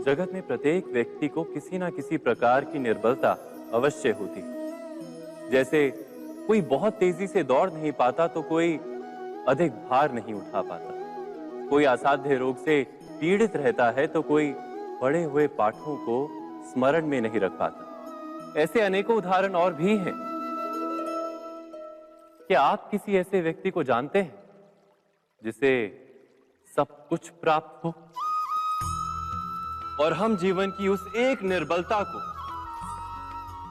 जगत में प्रत्येक व्यक्ति को किसी ना किसी प्रकार की निर्बलता अवश्य होती। जैसे कोई बहुत तेजी से दौड़ नहीं पाता तो कोई अधिक भार नहीं उठा पाता, कोई असाध्य रोग से पीड़ित रहता है तो कोई पढ़े हुए पाठों को स्मरण में नहीं रख पाता। ऐसे अनेकों उदाहरण और भी हैं। क्या आप किसी ऐसे व्यक्ति को जानते हैं जिसे सब कुछ प्राप्त हो और हम जीवन की उस एक निर्बलता को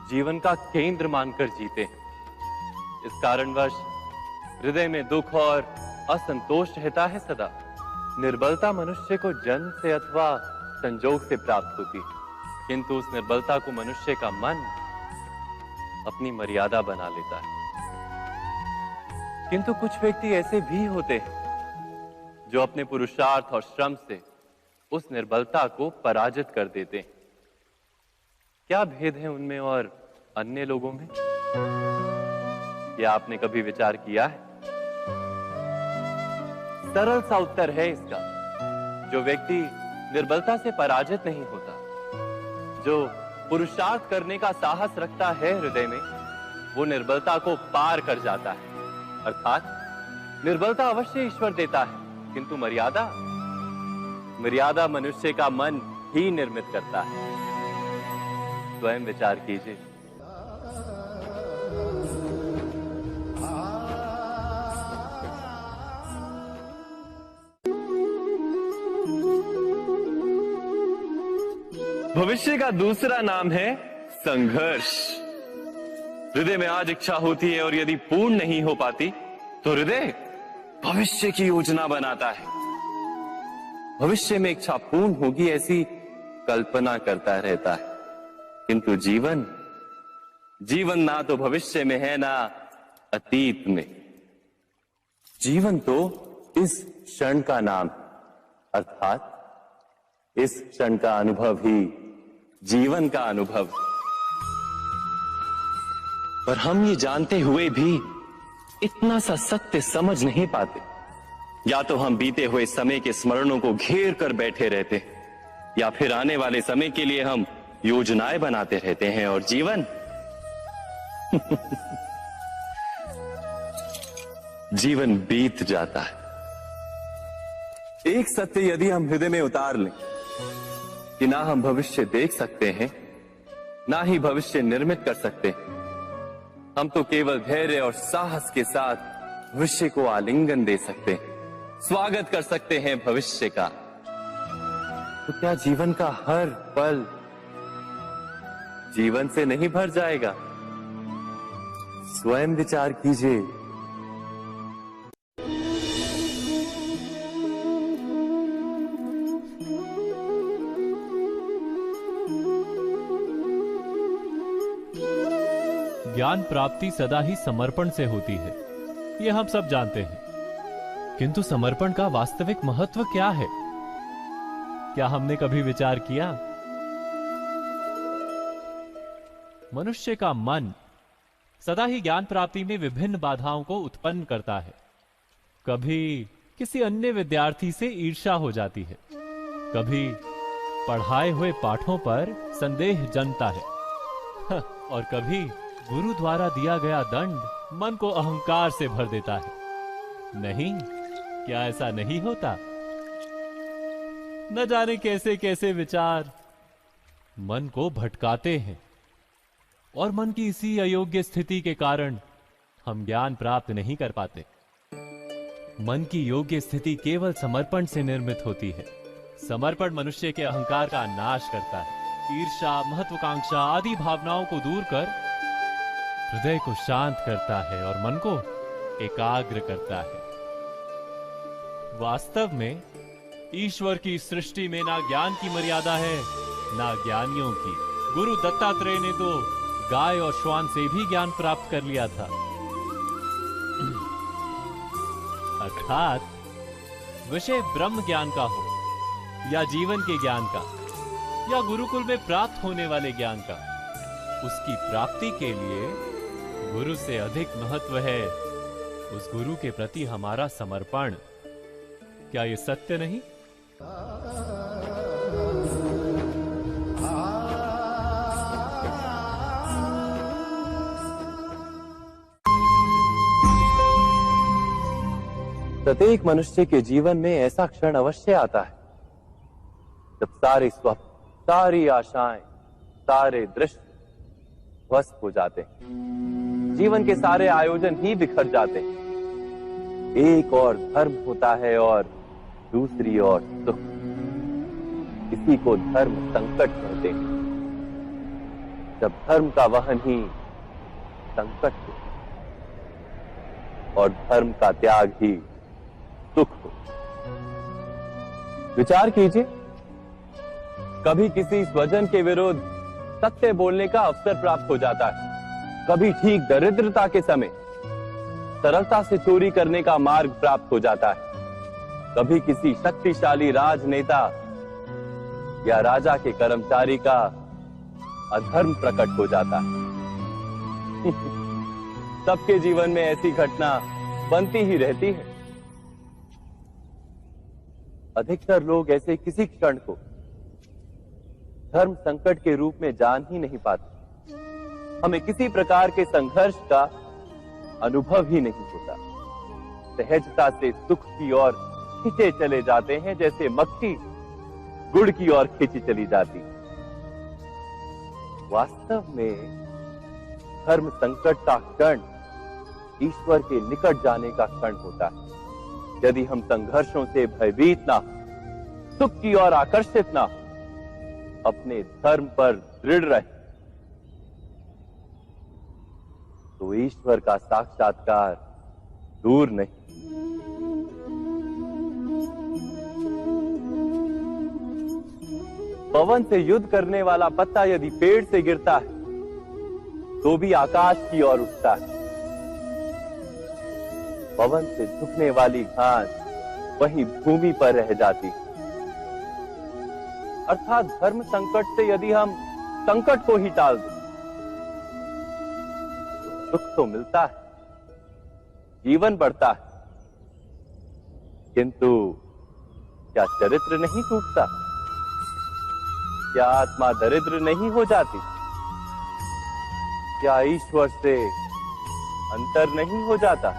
जीवन का केंद्र मानकर जीते हैं? इस कारणवश हृदय में दुख और असंतोष रहता है सदा। निर्बलता मनुष्य को जन्म से अथवा संजोग से प्राप्त होती है, किंतु उस निर्बलता को मनुष्य का मन अपनी मर्यादा बना लेता है। किंतु कुछ व्यक्ति ऐसे भी होते हैं जो अपने पुरुषार्थ और श्रम से उस निर्बलता को पराजित कर देते हैं। क्या भेद है उनमें और अन्य लोगों में? क्या आपने कभी विचार किया है? सरल सा उत्तर है इसका। जो व्यक्ति निर्बलता से पराजित नहीं होता, जो पुरुषार्थ करने का साहस रखता है हृदय में, वो निर्बलता को पार कर जाता है। अर्थात निर्बलता अवश्य ईश्वर देता है, किंतु मर्यादा मनुष्य का मन ही निर्मित करता है। स्वयं विचार कीजिए। भविष्य का दूसरा नाम है संघर्ष। हृदय में आज इच्छा होती है और यदि पूर्ण नहीं हो पाती तो हृदय भविष्य की योजना बनाता है। भविष्य में इच्छा पूर्ण होगी ऐसी कल्पना करता रहता है, किंतु जीवन ना तो भविष्य में है ना अतीत में। जीवन तो इस क्षण का नाम, अर्थात इस क्षण का अनुभव ही जीवन का अनुभव। पर हम ये जानते हुए भी इतना सा सत्य समझ नहीं पाते। या तो हम बीते हुए समय के स्मरणों को घेर कर बैठे रहते, या फिर आने वाले समय के लिए हम योजनाएं बनाते रहते हैं और जीवन जीवन बीत जाता है। एक सत्य यदि हम हृदय में उतार लें कि ना हम भविष्य देख सकते हैं, ना ही भविष्य निर्मित कर सकते हैं, हम तो केवल धैर्य और साहस के साथ भविष्य को आलिंगन दे सकते हैं, स्वागत कर सकते हैं भविष्य का। तो क्या जीवन का हर पल जीवन से नहीं भर जाएगा? स्वयं विचार कीजिए। ज्ञान प्राप्ति सदा ही समर्पण से होती है, ये हम सब जानते हैं। किंतु समर्पण का वास्तविक महत्व क्या है? क्या हमने कभी विचार किया? मनुष्य का मन सदा ही ज्ञान प्राप्ति में विभिन्न बाधाओं को उत्पन्न करता है। कभी किसी अन्य विद्यार्थी से ईर्ष्या हो जाती है, कभी पढ़ाए हुए पाठों पर संदेह जन्मता है और कभी गुरु द्वारा दिया गया दंड मन को अहंकार से भर देता है। नहीं, क्या ऐसा नहीं होता? न जाने कैसे कैसे विचार मन को भटकाते हैं और मन की इसी अयोग्य स्थिति के कारण हम ज्ञान प्राप्त नहीं कर पाते। मन की योग्य स्थिति केवल समर्पण से निर्मित होती है। समर्पण मनुष्य के अहंकार का नाश करता है। ईर्ष्या, महत्वाकांक्षा आदि भावनाओं को दूर कर हृदय को शांत करता है और मन को एकाग्र करता है। वास्तव में ईश्वर की सृष्टि में ना ज्ञान की मर्यादा है, ना ज्ञानियों की। गुरु दत्तात्रेय ने तो गाय और श्वान से भी ज्ञान प्राप्त कर लिया था। अर्थात विषय ब्रह्म ज्ञान का हो या जीवन के ज्ञान का या गुरुकुल में प्राप्त होने वाले ज्ञान का, उसकी प्राप्ति के लिए गुरु से अधिक महत्व है उस गुरु के प्रति हमारा समर्पण। क्या ये सत्य नहीं? प्रत्येक मनुष्य के जीवन में ऐसा क्षण अवश्य आता है जब सारे स्वप्न, सारी आशाएं, सारे दृश्य ध्वस्त हो जाते हैं। जीवन के सारे आयोजन ही बिखर जाते हैं। एक और धर्म होता है और दूसरी ओर सुख। इसी को धर्म संकट कहते हैं। जब धर्म का वहन ही संकट हो और धर्म का त्याग ही सुख हो। विचार कीजिए, कभी किसी स्वजन के विरुद्ध सत्य बोलने का अवसर प्राप्त हो जाता है, कभी ठीक दरिद्रता के समय सरलता से चोरी करने का मार्ग प्राप्त हो जाता है, कभी किसी शक्तिशाली राजनेता या राजा के कर्मचारी का अधर्म प्रकट हो जाता है। सबके जीवन में ऐसी घटना बनती ही रहती है। अधिकतर लोग ऐसे किसी क्षण को धर्म संकट के रूप में जान ही नहीं पाते। हमें किसी प्रकार के संघर्ष का अनुभव ही नहीं होता। सहजता से सुख की ओर खींचे चले जाते हैं, जैसे मक्खी गुड़ की ओर खींची चली जाती। वास्तव में धर्म संकट का क्षण ईश्वर के निकट जाने का क्षण होता है। यदि हम संघर्षों से भयभीत ना, सुख की ओर आकर्षित ना, अपने धर्म पर दृढ़ रहे, तो ईश्वर का साक्षात्कार दूर नहीं। पवन से युद्ध करने वाला पत्ता यदि पेड़ से गिरता है तो भी आकाश की ओर उठता है। पवन से झुकने वाली घास वहीं भूमि पर रह जाती। अर्थात धर्म संकट से यदि हम संकट को ही टाल दें तो सुख तो मिलता है, जीवन बढ़ता है, किंतु क्या चरित्र नहीं टूटता? क्या आत्मा दरिद्र नहीं हो जाती? क्या ईश्वर से अंतर नहीं हो जाता?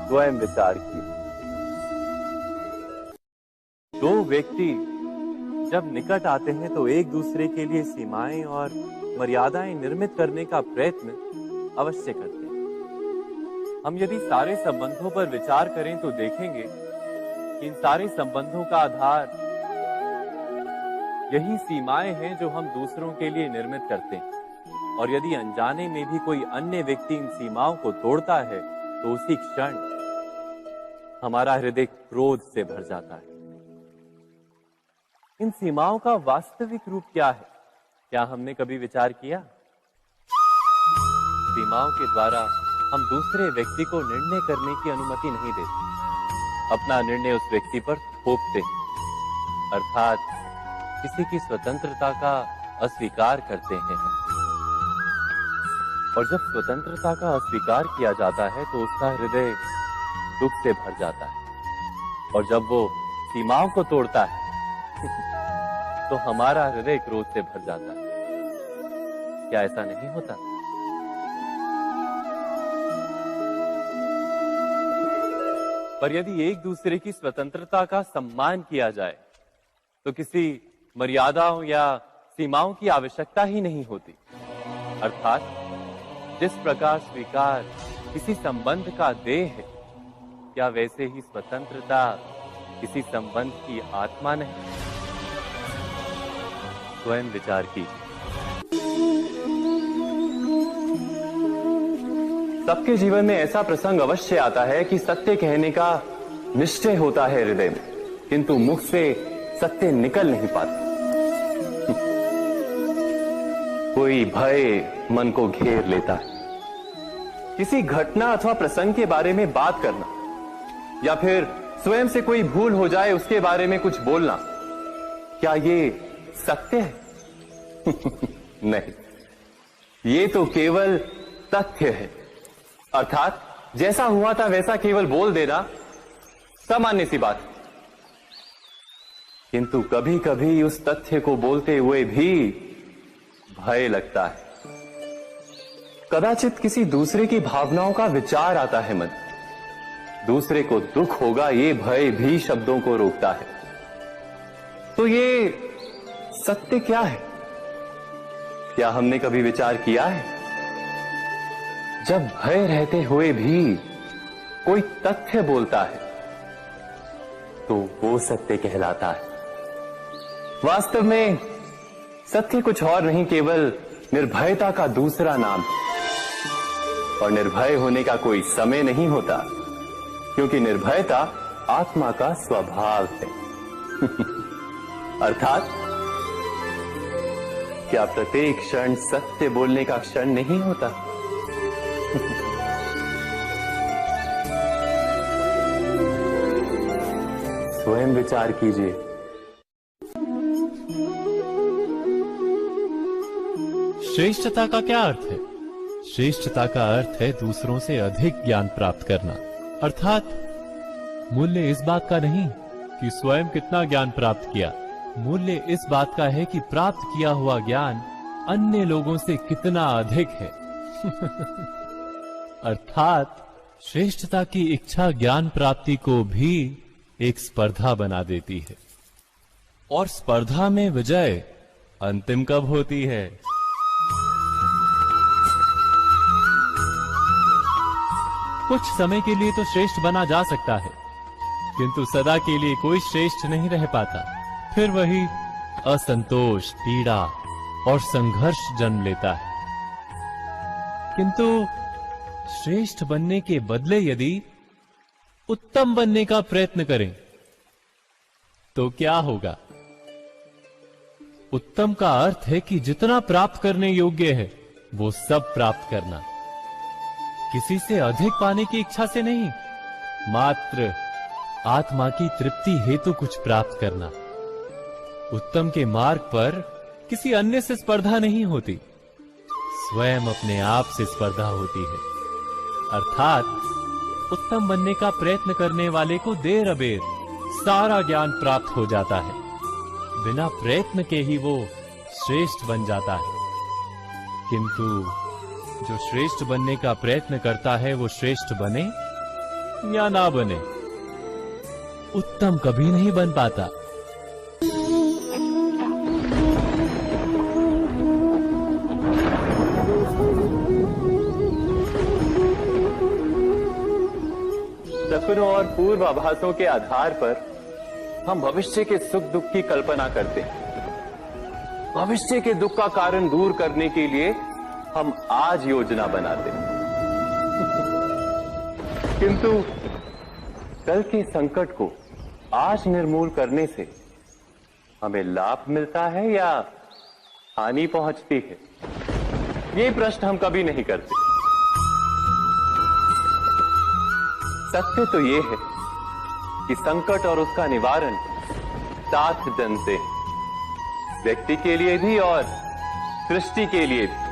स्वयं विचार किए। दो व्यक्ति जब निकट आते हैं तो एक दूसरे के लिए सीमाएं और मर्यादाएं निर्मित करने का प्रयत्न अवश्य करते हैं। हम यदि सारे संबंधों पर विचार करें तो देखेंगे कि इन सारे संबंधों का आधार यही सीमाएं हैं जो हम दूसरों के लिए निर्मित करते हैं। और यदि अनजाने में भी कोई अन्य व्यक्ति इन सीमाओं को तोड़ता है तो उसी क्षण हमारा हृदय क्रोध से भर जाता है। इन सीमाओं का वास्तविक रूप क्या है? क्या हमने कभी विचार किया? सीमाओं के द्वारा हम दूसरे व्यक्ति को निर्णय करने की अनुमति नहीं देते, अपना निर्णय उस व्यक्ति पर थोपते हैं, अर्थात किसी की स्वतंत्रता का अस्वीकार करते हैं। और जब स्वतंत्रता का अस्वीकार किया जाता है तो उसका हृदय दुख से भर जाता है। और जब वो सीमाओं को तोड़ता है तो हमारा हृदय क्रोध से भर जाता है। क्या ऐसा नहीं होता? पर यदि एक दूसरे की स्वतंत्रता का सम्मान किया जाए तो किसी मर्यादाओं या सीमाओं की आवश्यकता ही नहीं होती। अर्थात जिस प्रकार स्वीकार किसी संबंध का देह है, क्या वैसे ही स्वतंत्रता किसी संबंध की आत्मा नहीं? स्वयं विचार कीजिए। सबके जीवन में ऐसा प्रसंग अवश्य आता है कि सत्य कहने का निश्चय होता है हृदय में, किंतु मुख से सत्य निकल नहीं पाता। कोई भय मन को घेर लेता है। किसी घटना अथवा प्रसंग के बारे में बात करना या फिर स्वयं से कोई भूल हो जाए उसके बारे में कुछ बोलना, क्या ये सत्य है? नहीं, ये तो केवल तथ्य है। अर्थात जैसा हुआ था वैसा केवल बोल देना सामान्य सी बात, किंतु कभी कभी उस तथ्य को बोलते हुए भी भय लगता है। कदाचित किसी दूसरे की भावनाओं का विचार आता है मन, दूसरे को दुख होगा ये भय भी शब्दों को रोकता है। तो ये सत्य क्या है? क्या हमने कभी विचार किया है? जब भय रहते हुए भी कोई तथ्य बोलता है तो वो सत्य कहलाता है। वास्तव में सत्य कुछ और नहीं, केवल निर्भयता का दूसरा नाम है। और निर्भय होने का कोई समय नहीं होता, क्योंकि निर्भयता आत्मा का स्वभाव है। अर्थात क्या प्रत्येक क्षण सत्य बोलने का क्षण नहीं होता? स्वयं विचार कीजिए। श्रेष्ठता का क्या अर्थ है? श्रेष्ठता का अर्थ है दूसरों से अधिक ज्ञान प्राप्त करना। अर्थात मूल्य इस बात का नहीं कि स्वयं कितना ज्ञान प्राप्त किया, मूल्य इस बात का है कि प्राप्त किया हुआ ज्ञान अन्य लोगों से कितना अधिक है। अर्थात श्रेष्ठता की इच्छा ज्ञान प्राप्ति को भी एक स्पर्धा बना देती है। और स्पर्धा में विजय अंतिम कब होती है? कुछ समय के लिए तो श्रेष्ठ बना जा सकता है, किंतु सदा के लिए कोई श्रेष्ठ नहीं रह पाता। फिर वही असंतोष, पीड़ा और संघर्ष जन्म लेता है। किंतु श्रेष्ठ बनने के बदले यदि उत्तम बनने का प्रयत्न करें तो क्या होगा? उत्तम का अर्थ है कि जितना प्राप्त करने योग्य है वो सब प्राप्त करना, किसी से अधिक पाने की इच्छा से नहीं, मात्र आत्मा की तृप्ति हेतु कुछ प्राप्त करना। उत्तम के मार्ग पर किसी अन्य से स्पर्धा नहीं होती, स्वयं अपने आप से स्पर्धा होती है। अर्थात उत्तम बनने का प्रयत्न करने वाले को देर अबेर सारा ज्ञान प्राप्त हो जाता है, बिना प्रयत्न के ही वो श्रेष्ठ बन जाता है। किंतु जो श्रेष्ठ बनने का प्रयत्न करता है वो श्रेष्ठ बने या ना बने, उत्तम कभी नहीं बन पाता। सपनों और पूर्वाभासों के आधार पर हम भविष्य के सुख दुख की कल्पना करते हैं। भविष्य के दुख का कारण दूर करने के लिए हम आज योजना बनाते हैं। किंतु कल के संकट को आज निर्मूल करने से हमें लाभ मिलता है या हानि पहुंचती है? ये प्रश्न हम कभी नहीं करते। सत्य तो ये है कि संकट और उसका निवारण साथ जनते हैं, व्यक्ति के लिए भी और सृष्टि के लिए भी।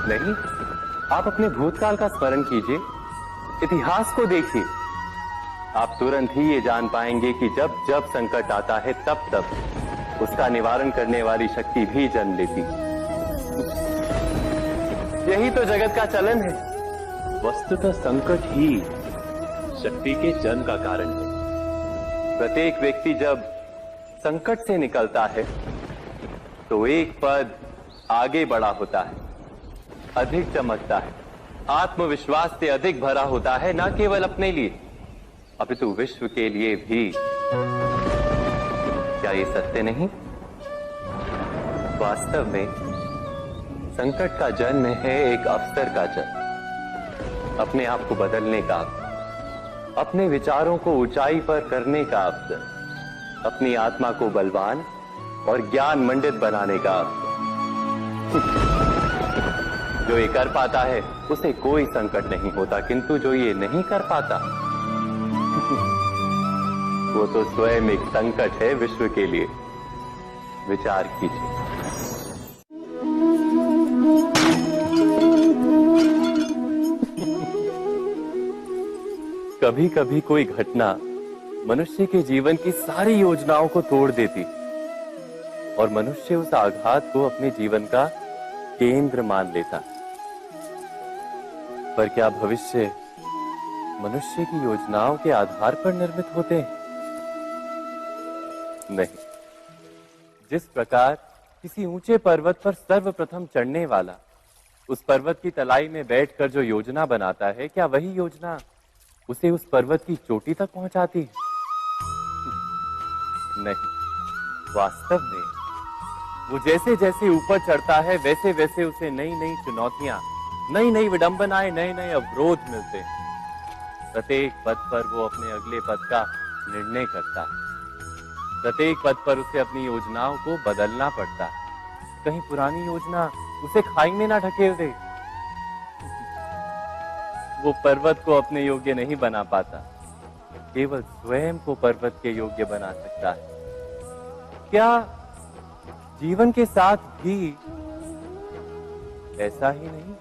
नहीं, आप अपने भूतकाल का स्मरण कीजिए, इतिहास को देखिए, आप तुरंत ही ये जान पाएंगे कि जब जब संकट आता है तब तब उसका निवारण करने वाली शक्ति भी जन्म लेती है। यही तो जगत का चलन है। वस्तुतः संकट ही शक्ति के जन्म का कारण है। प्रत्येक व्यक्ति जब संकट से निकलता है तो एक पद आगे बढ़ा होता है, अधिक चमकता है, आत्मविश्वास से अधिक भरा होता है, न केवल अपने लिए अपितु विश्व के लिए भी। क्या ये सत्य नहीं? वास्तव में संकट का जन्म है एक अवसर का जन्म, अपने आप को बदलने का, अपने विचारों को ऊंचाई पर करने का अवसर, अपनी आत्मा को बलवान और ज्ञान मंडित बनाने का अवसर। जो ये कर पाता है उसे कोई संकट नहीं होता, किंतु जो ये नहीं कर पाता वो तो स्वयं एक संकट है विश्व के लिए। विचार कीजिए। कभी कभी कोई घटना मनुष्य के जीवन की सारी योजनाओं को तोड़ देती और मनुष्य उस आघात को अपने जीवन का केंद्र मान लेता। पर क्या भविष्य मनुष्य की योजनाओं के आधार पर निर्मित होते हैं? नहीं। जिस प्रकार किसी ऊंचे पर्वत पर सर्वप्रथम चढ़ने वाला उस पर्वत की तलाई में बैठकर जो योजना बनाता है, क्या वही योजना उसे उस पर्वत की चोटी तक पहुंचाती है? नहीं। वास्तव में वो जैसे जैसे ऊपर चढ़ता है वैसे वैसे उसे नई नई चुनौतियां, नई नई विडंबनाएं, नए नए अवरोध मिलते हैं। प्रत्येक पद पर वो अपने अगले पद का निर्णय करता है। प्रत्येक पद पर उसे अपनी योजनाओं को बदलना पड़ता है। कहीं पुरानी योजना उसे खाई में ना ढकेल दे। वो पर्वत को अपने योग्य नहीं बना पाता, केवल स्वयं को पर्वत के योग्य बना सकता है। क्या जीवन के साथ भी ऐसा ही नहीं?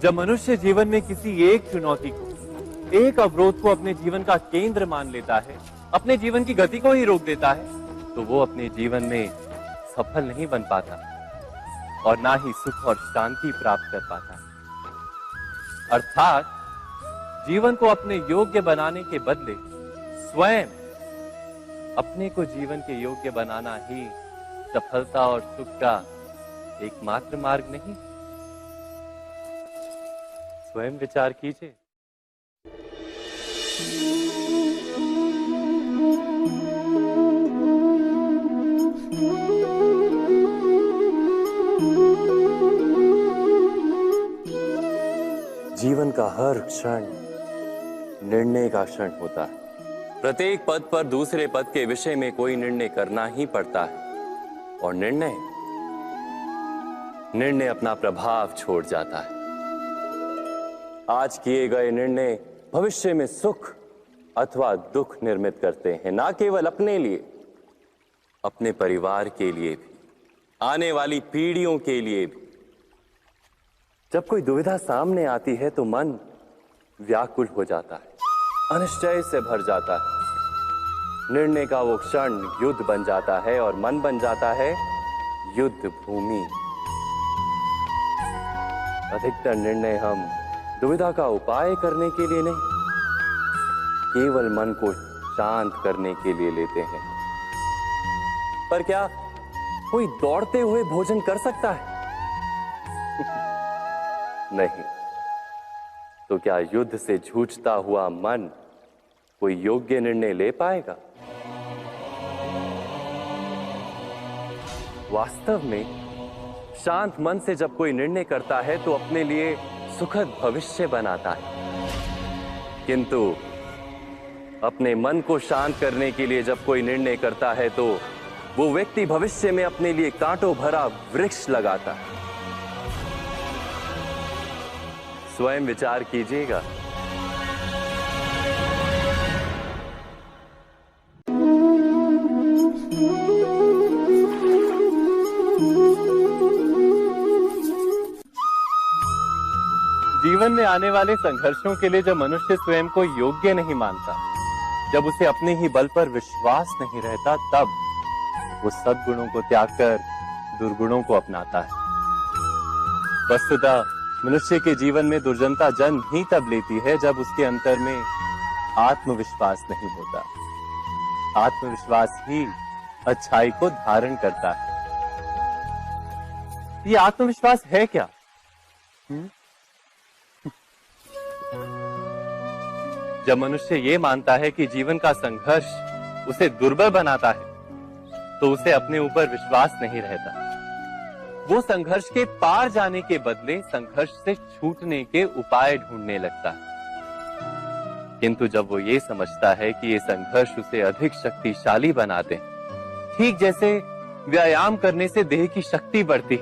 जब मनुष्य जीवन में किसी एक चुनौती को, एक अवरोध को अपने जीवन का केंद्र मान लेता है, अपने जीवन की गति को ही रोक देता है, तो वो अपने जीवन में सफल नहीं बन पाता और ना ही सुख और शांति प्राप्त कर पाता। अर्थात जीवन को अपने योग्य बनाने के बदले स्वयं अपने को जीवन के योग्य बनाना ही सफलता और सुख का एकमात्र मार्ग नहीं। स्वयं विचार कीजिए। जीवन का हर क्षण निर्णय का क्षण होता है। प्रत्येक पद पर दूसरे पद के विषय में कोई निर्णय करना ही पड़ता है और निर्णय अपना प्रभाव छोड़ जाता है। आज किए गए निर्णय भविष्य में सुख अथवा दुख निर्मित करते हैं, ना केवल अपने लिए, अपने परिवार के लिए भी, आने वाली पीढ़ियों के लिए भी। जब कोई दुविधा सामने आती है तो मन व्याकुल हो जाता है, अनिश्चय से भर जाता है। निर्णय का वो क्षण युद्ध बन जाता है और मन बन जाता है युद्ध भूमि। अधिकतर निर्णय हम दुविधा का उपाय करने के लिए नहीं, केवल मन को शांत करने के लिए लेते हैं। पर क्या कोई दौड़ते हुए भोजन कर सकता है? नहीं। तो क्या युद्ध से जूझता हुआ मन कोई योग्य निर्णय ले पाएगा? वास्तव में शांत मन से जब कोई निर्णय करता है तो अपने लिए सुखद भविष्य बनाता है। किंतु अपने मन को शांत करने के लिए जब कोई निर्णय करता है तो वो व्यक्ति भविष्य में अपने लिए कांटों भरा वृक्ष लगाता है। स्वयं विचार कीजिएगा। जीवन में आने वाले संघर्षों के लिए जब मनुष्य स्वयं को योग्य नहीं मानता, जब उसे अपने ही बल पर विश्वास नहीं रहता, तब वो सद्गुणों को त्याग कर दुर्गुणों को अपनाता है। वस्तुतः मनुष्य के जीवन में दुर्जनता जन्म ही तब लेती है जब उसके अंतर में आत्मविश्वास नहीं होता। आत्मविश्वास ही अच्छाई को धारण करता है। ये आत्मविश्वास है क्या? जब मनुष्य ये मानता है कि जीवन का संघर्ष उसे दुर्बल बनाता है, तो उसे अपने ऊपर विश्वास नहीं रहता। वो संघर्ष के पार जाने के बदले संघर्ष से छूटने के उपाय ढूंढने लगता है। किंतु जब वो ये समझता है कि ये संघर्ष उसे अधिक शक्तिशाली बनाते हैं, ठीक जैसे व्यायाम करने से देह की शक्ति बढ़ती,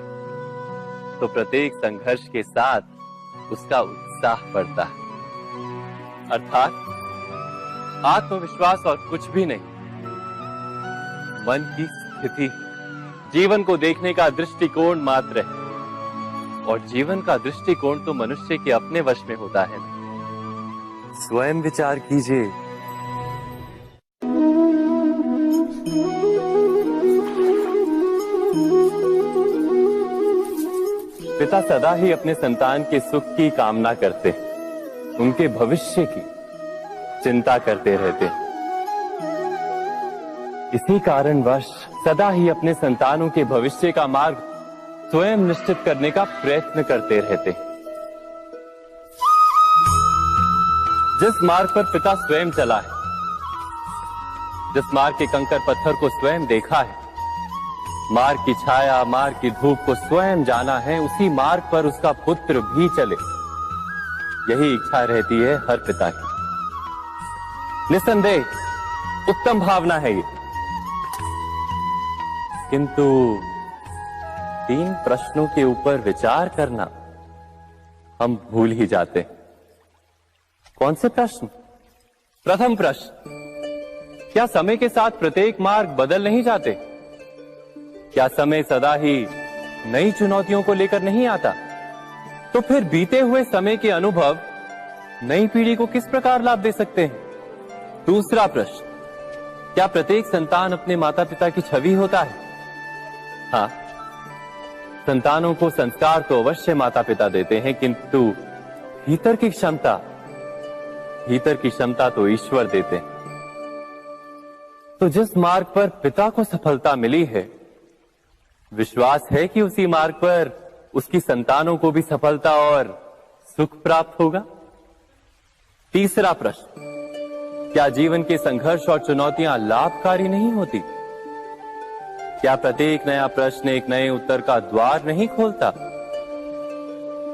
तो प्रत्येक संघर्ष के साथ उसका उत्साह बढ़ता है। अर्थात आत्मविश्वास और कुछ भी नहीं, मन की स्थिति, जीवन को देखने का दृष्टिकोण मात्र है। और जीवन का दृष्टिकोण तो मनुष्य के अपने वश में होता है। स्वयं विचार कीजिए। पिता सदा ही अपने संतान के सुख की कामना करते, उनके भविष्य की चिंता करते रहते। इसी कारणवश सदा ही अपने संतानों के भविष्य का मार्ग स्वयं निश्चित करने का प्रयत्न करते रहते। जिस मार्ग पर पिता स्वयं चला है, जिस मार्ग के कंकर पत्थर को स्वयं देखा है, मार्ग की छाया, मार्ग की धूप को स्वयं जाना है, उसी मार्ग पर उसका पुत्र भी चले, यही इच्छा रहती है हर पिता की। निस्संदेह उत्तम भावना है ये, किंतु 3 प्रश्नों के ऊपर विचार करना हम भूल ही जाते हैं। कौन से प्रश्न? प्रथम प्रश्न, क्या समय के साथ प्रत्येक मार्ग बदल नहीं जाते? क्या समय सदा ही नई चुनौतियों को लेकर नहीं आता? तो फिर बीते हुए समय के अनुभव नई पीढ़ी को किस प्रकार लाभ दे सकते हैं? दूसरा प्रश्न, क्या प्रत्येक संतान अपने माता पिता की छवि होता है? हाँ, संतानों को संस्कार तो अवश्य माता पिता देते हैं, किंतु भीतर की क्षमता तो ईश्वर देते हैं। तो जिस मार्ग पर पिता को सफलता मिली है, विश्वास है कि उसी मार्ग पर उसकी संतानों को भी सफलता और सुख प्राप्त होगा। तीसरा प्रश्न, क्या जीवन के संघर्ष और चुनौतियां लाभकारी नहीं होती? क्या प्रत्येक नया प्रश्न एक नए उत्तर का द्वार नहीं खोलता?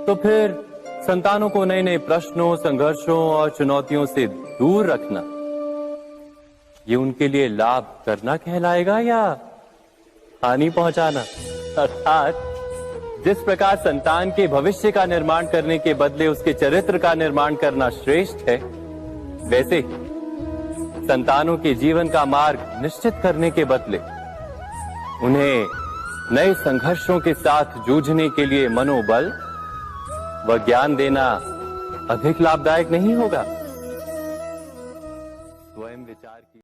तो फिर संतानों को नए नए प्रश्नों, संघर्षों और चुनौतियों से दूर रखना, ये उनके लिए लाभ करना कहलाएगा या हानि पहुंचाना? अर्थात जिस प्रकार संतान के भविष्य का निर्माण करने के बदले उसके चरित्र का निर्माण करना श्रेष्ठ है, वैसे ही संतानों के जीवन का मार्ग निश्चित करने के बदले उन्हें नए संघर्षों के साथ जूझने के लिए मनोबल व ज्ञान देना अधिक लाभदायक नहीं होगा।